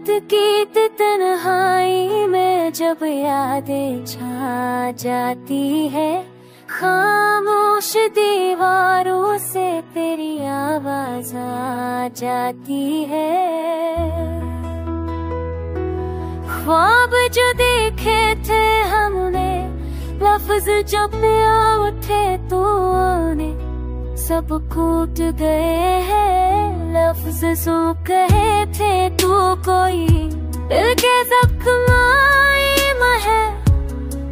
रात की तन्हाई में जब यादें छा जाती है, खामोश दीवारों से तेरी आवाज आ जाती है। ख्वाब जो देखे थे हमने, लफ्ज जो पिया उठे तूने, सब कूट गए हैं लफ्ज सो कहे थे तू कोई। दिल के जख्म है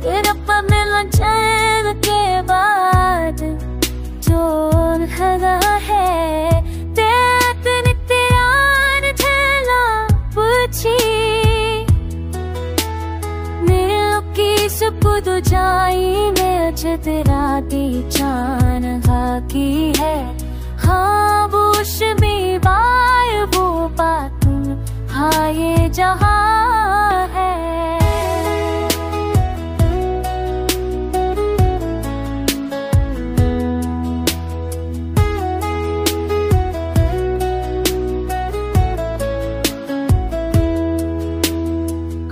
तेरे पर मिलन चैन के बाद जो लगा है तेरे त्यार झला पूछी नीलों की सुपुद जाई में अज तेरा दी जान की है। हाँ बुश में बाय वो बातूं, हाँ ये जहाँ है।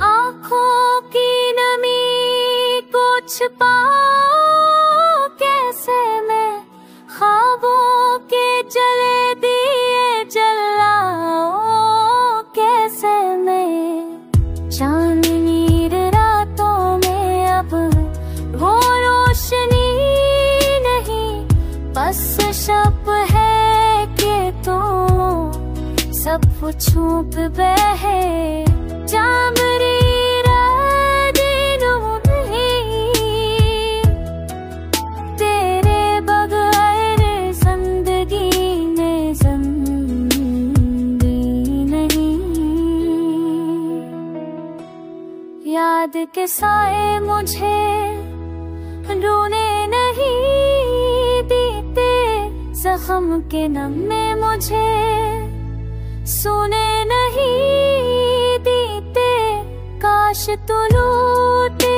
आँखों की नमी को छिपाओ कैसे मैं, ख्वाबों के जले दिए जलाओ कैसे मैं। चांदनी रातों में अब वो रोशनी नहीं, बस शब है कि तू सब छुप बहे। जामरी याद के साए मुझे रोने नहीं देते, जख्म के नगमे मुझे सुने नहीं देते। काश तू लूटे